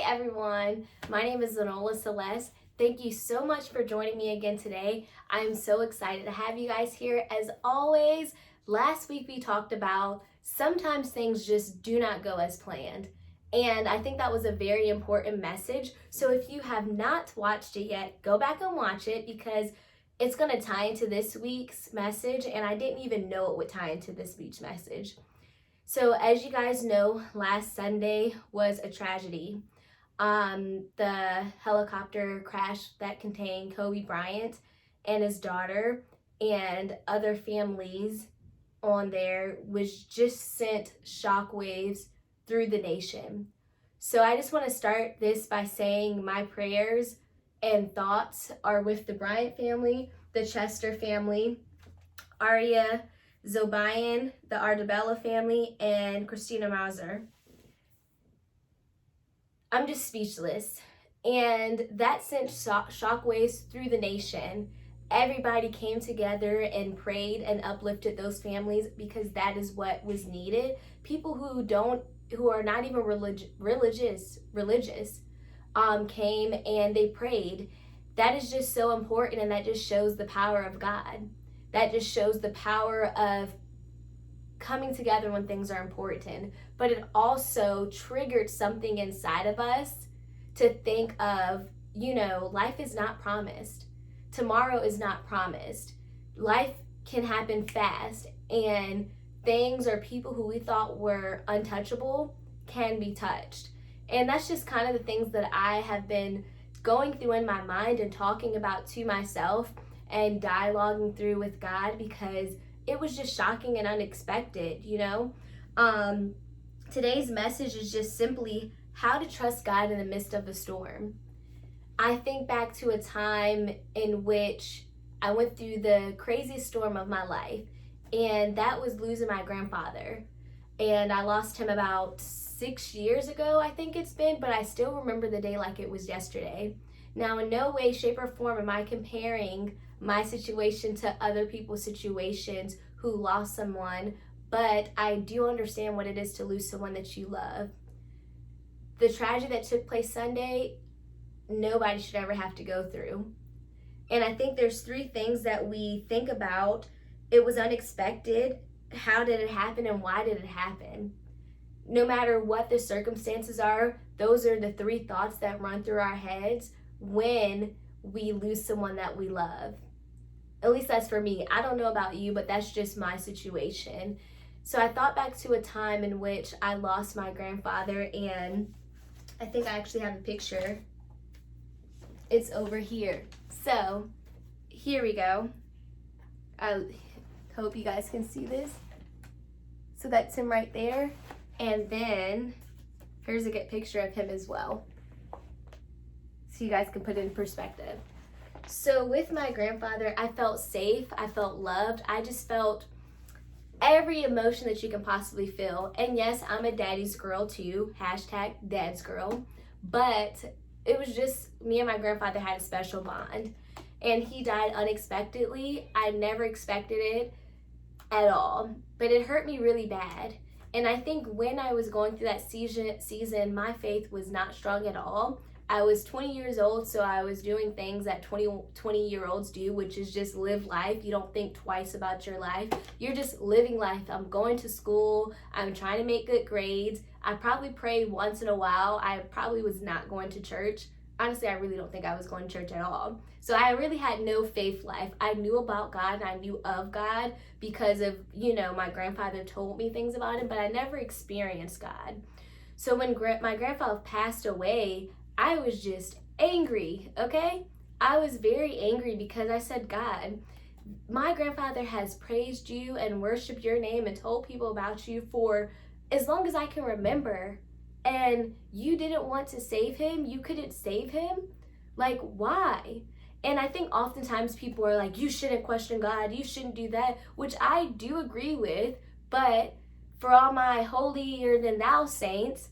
everyone, my name is Zanola Celeste. Thank you so much for joining me again today. I'm so excited to have you guys here. As always, last week we talked about sometimes things just do not go as planned. And I think that was a very important message. So if you have not watched it yet, go back and watch it because it's going to tie into this week's message. And I didn't even know it would tie into this week's message. So as you guys know, last Sunday was a tragedy. The helicopter crash that contained Kobe Bryant and his daughter and other families on there was just sent shockwaves through the nation. So I just want to start this by saying my prayers and thoughts are with the Bryant family, the Chester family, Aria Zobayan, the Ardabella family, and Christina Mauser. I'm just speechless. And that sent shockwaves through the nation. Everybody came together and prayed and uplifted those families because that is what was needed. People who are not even religious, came and they prayed. That is just so important, and that just shows the power of God. That just shows the power of coming together when things are important. But it also triggered something inside of us to think of, life is not promised. Tomorrow is not promised. Life can happen fast, and things or people who we thought were untouchable can be touched. And that's just kind of the things that I have been going through in my mind and talking about to myself and dialoguing through with God because it was just shocking and unexpected, Today's message is just simply how to trust God in the midst of a storm. I think back to a time in which I went through the craziest storm of my life, and that was losing my grandfather. And I lost him about 6 years ago, I think it's been, but I still remember the day like it was yesterday. Now, in no way, shape, or form am I comparing my situation to other people's situations who lost someone, but I do understand what it is to lose someone that you love. The tragedy that took place Sunday, nobody should ever have to go through. And I think there's 3 things that we think about. It was unexpected. How did it happen and why did it happen? No matter what the circumstances are, those are the 3 thoughts that run through our heads when we lose someone that we love. At least that's for me. I don't know about you, but that's just my situation. So I thought back to a time in which I lost my grandfather, and I think I actually have a picture. It's over here. So here we go. I hope you guys can see this. So that's him right there. And then here's a good picture of him as well, so you guys can put it in perspective. So with my grandfather, I felt safe, I felt loved, I just felt every emotion that you can possibly feel. And yes, I'm a daddy's girl too, #dad's girl, but it was just me and my grandfather had a special bond. And he died unexpectedly. I never expected it at all, but it hurt me really bad. And I think when I was going through that season, my faith was not strong at all. I was 20 years old, so I was doing things that 20-year-olds do, which is just live life. You don't think twice about your life. You're just living life. I'm going to school. I'm trying to make good grades. I probably prayed once in a while. I probably was not going to church. Honestly, I really don't think I was going to church at all. So I really had no faith life. I knew about God and I knew of God because of, my grandfather told me things about him, but I never experienced God. So when my grandfather passed away, I was just angry, okay? I was very angry because I said, God, my grandfather has praised you and worshiped your name and told people about you for as long as I can remember. And you didn't want to save him? You couldn't save him? Like, why? And I think oftentimes people are like, you shouldn't question God, you shouldn't do that, which I do agree with, but for all my holier than thou saints,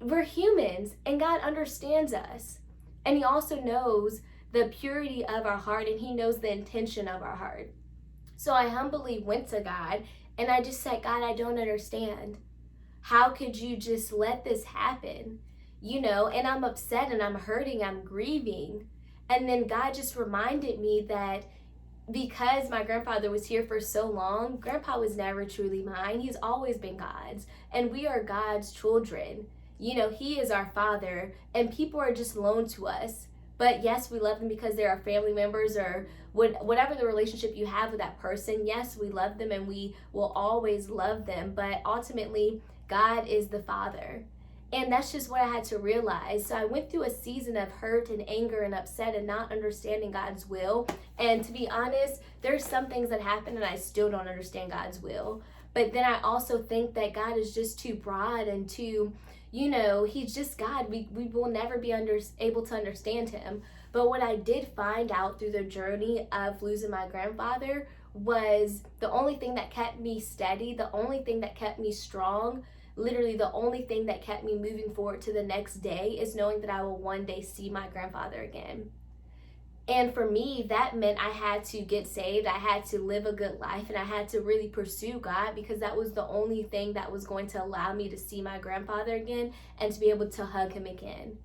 we're humans and God understands us. And he also knows the purity of our heart and he knows the intention of our heart. So I humbly went to God and I just said, God, I don't understand. How could you just let this happen? and I'm upset and I'm hurting, I'm grieving. And then God just reminded me that because my grandfather was here for so long, grandpa was never truly mine. He's always been God's. And we are God's children. He is our father, and people are just loaned to us. But yes, we love them because they're our family members, or whatever the relationship you have with that person. Yes, we love them and we will always love them. But ultimately, God is the father. And that's just what I had to realize. So I went through a season of hurt and anger and upset and not understanding God's will. And to be honest, there's some things that happen and I still don't understand God's will. But then I also think that God is just too broad and too, he's just God. We will never be able to understand him. But what I did find out through the journey of losing my grandfather was the only thing that kept me steady, the only thing that kept me strong, literally the only thing that kept me moving forward to the next day is knowing that I will one day see my grandfather again. And for me, that meant I had to get saved. I had to live a good life, and I had to really pursue God, because that was the only thing that was going to allow me to see my grandfather again and to be able to hug him again.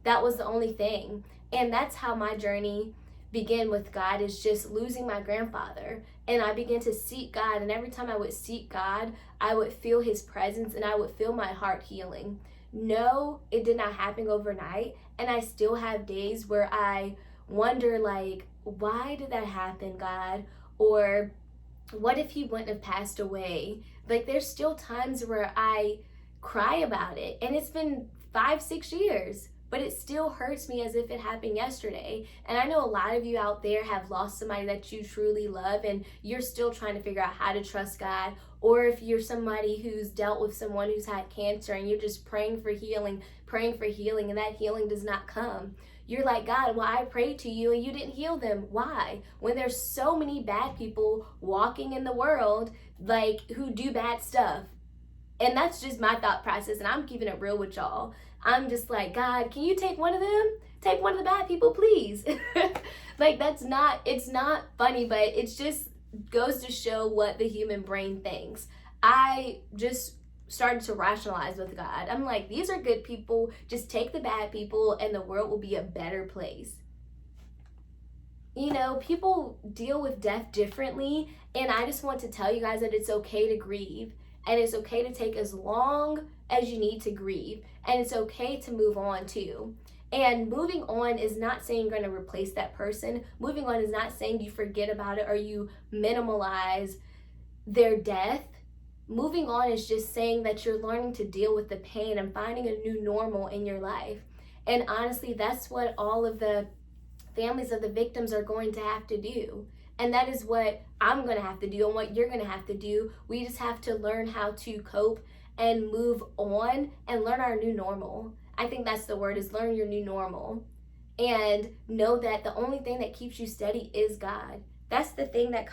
That was the only thing. And that's how my journey began with God, is just losing my grandfather. And I began to seek God, and every time I would seek God, I would feel his presence and I would feel my heart healing. No, it did not happen overnight, and I still have days where I wonder, like, why did that happen, God? Or what if he wouldn't have passed away? Like, there's still times where I cry about it, and it's been 5-6 years, but it still hurts me as if it happened yesterday. And I know a lot of you out there have lost somebody that you truly love, and you're still trying to figure out how to trust God. Or if you're somebody who's dealt with someone who's had cancer and you're just praying for healing, and that healing does not come. You're like, God, well, I prayed to you and you didn't heal them. Why? When there's so many bad people walking in the world, like, who do bad stuff. And that's just my thought process, and I'm keeping it real with y'all. I'm just like, God, can you take one of them? Take one of the bad people, please. Like, it's not funny, but it just goes to show what the human brain thinks. I just started to rationalize with God. I'm like, these are good people. Just take the bad people and the world will be a better place. People deal with death differently, and I just want to tell you guys that it's okay to grieve. And it's okay to take as long as you need to grieve. And it's okay to move on too. And moving on is not saying you're going to replace that person. Moving on is not saying you forget about it or you minimalize their death. Moving on is just saying that you're learning to deal with the pain and finding a new normal in your life. And honestly, that's what all of the families of the victims are going to have to do. And that is what I'm going to have to do and what you're going to have to do. We just have to learn how to cope and move on and learn our new normal. I think that's the word, is learn your new normal. And know that the only thing that keeps you steady is God. That's the thing that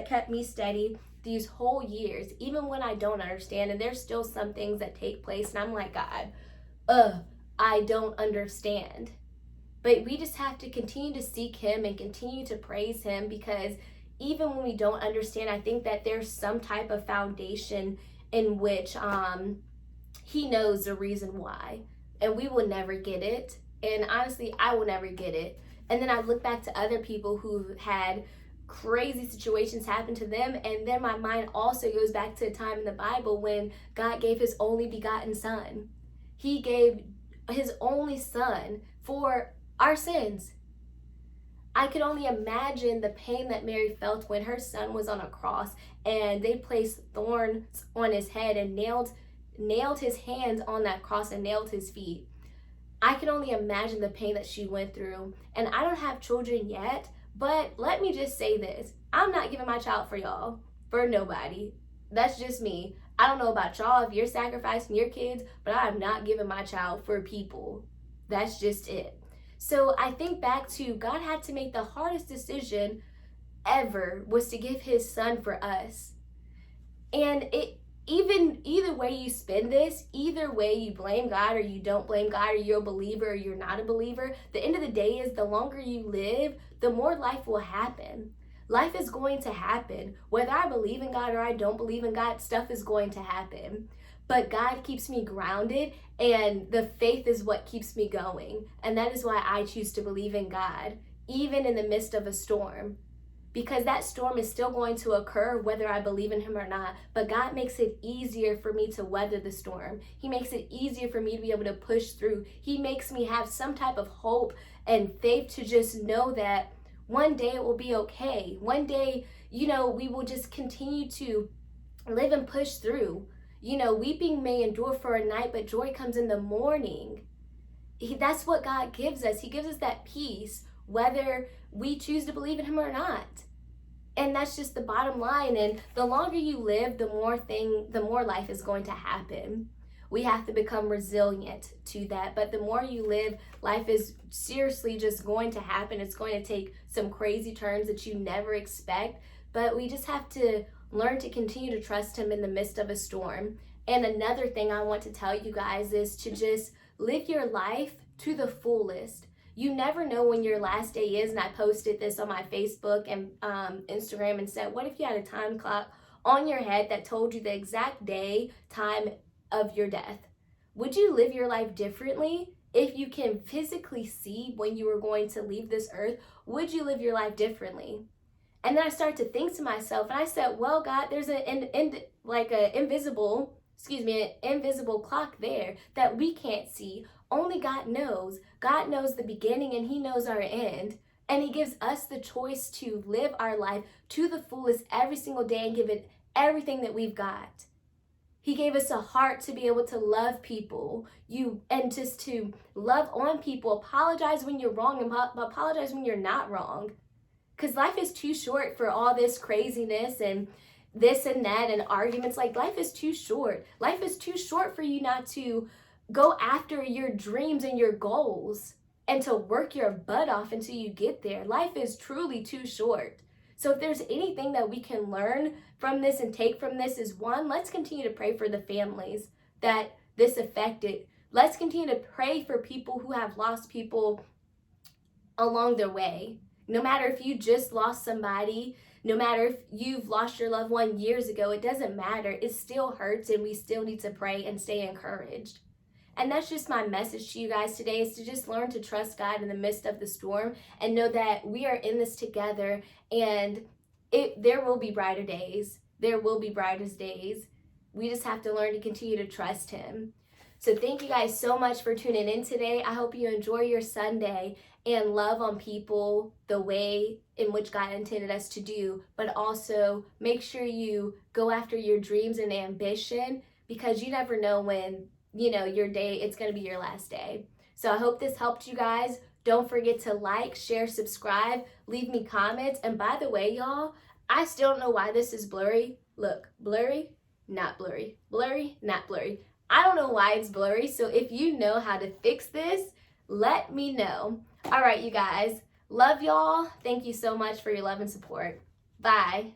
kept me steady these whole years, even when I don't understand. And there's still some things that take place and I'm like, God, I don't understand. But we just have to continue to seek him and continue to praise him, because even when we don't understand, I think that there's some type of foundation in which he knows the reason why. And we will never get it. And honestly, I will never get it. And then I look back to other people who had crazy situations happen to them, and then my mind also goes back to a time in the Bible when God gave his only begotten son. He gave his only son for our sins. I could only imagine the pain that Mary felt when her son was on a cross and they placed thorns on his head and nailed his hands on that cross and nailed his feet. I can only imagine the pain that she went through. And I don't have children yet, but let me just say this. I'm not giving my child for y'all, for nobody. That's just me. I don't know about y'all if you're sacrificing your kids, but I am not giving my child for people. That's just it. So I think back to God had to make the hardest decision ever, was to give his son for us. And either way you spin this, either way you blame God or you don't blame God, or you're a believer or you're not a believer, the end of the day is the longer you live, the more life will happen. Life is going to happen. Whether I believe in God or I don't believe in God, stuff is going to happen. but God keeps me grounded, and the faith is what keeps me going. And that is why I choose to believe in God, even in the midst of a storm. Because that storm is still going to occur whether I believe in him or not. But God makes it easier for me to weather the storm. He makes it easier for me to be able to push through. He makes me have some type of hope and faith to just know that one day it will be okay. One day, we will just continue to live and push through. Weeping may endure for a night, but joy comes in the morning. That's what God gives us. He gives us that peace, whether we choose to believe in him or not. And that's just the bottom line. And the longer you live, the more life is going to happen. We have to become resilient to that. But the more you live, life is seriously just going to happen. It's going to take some crazy turns that you never expect. But we just have to learn to continue to trust him in the midst of a storm. And another thing I want to tell you guys is to just live your life to the fullest. You never know when your last day is, and I posted this on my Facebook and Instagram and said, what if you had a time clock on your head that told you the exact day, time of your death? Would you live your life differently? If you can physically see when you are going to leave this earth, would you live your life differently? And then I started to think to myself, and I said, well, God, there's an invisible clock there that we can't see. Only God knows. God knows the beginning and he knows our end. And he gives us the choice to live our life to the fullest every single day and give it everything that we've got. He gave us a heart to be able to love people, and just to love on people, apologize when you're wrong and apologize when you're not wrong. Because life is too short for all this craziness and this and that and arguments. Like, life is too short. Life is too short for you not to go after your dreams and your goals and to work your butt off until you get there. Life is truly too short. So if there's anything that we can learn from this and take from this is, one, let's continue to pray for the families that this affected. Let's continue to pray for people who have lost people along their way. No matter if you just lost somebody, no matter if you've lost your loved one years ago, it doesn't matter. It still hurts, and we still need to pray and stay encouraged. And that's just my message to you guys today, is to just learn to trust God in the midst of the storm and know that we are in this together, and there will be brighter days. There will be brightest days. We just have to learn to continue to trust him. So thank you guys so much for tuning in today. I hope you enjoy your Sunday and love on people the way in which God intended us to do, but also make sure you go after your dreams and ambition, because you never know when, your day, it's going to be your last day. So I hope this helped you guys. Don't forget to like, share, subscribe, leave me comments. And by the way, y'all, I still don't know why this is blurry. Look, blurry, not blurry, blurry, not blurry. I don't know why it's blurry. So if you know how to fix this, let me know. All right, you guys. Love y'all. Thank you so much for your love and support. Bye.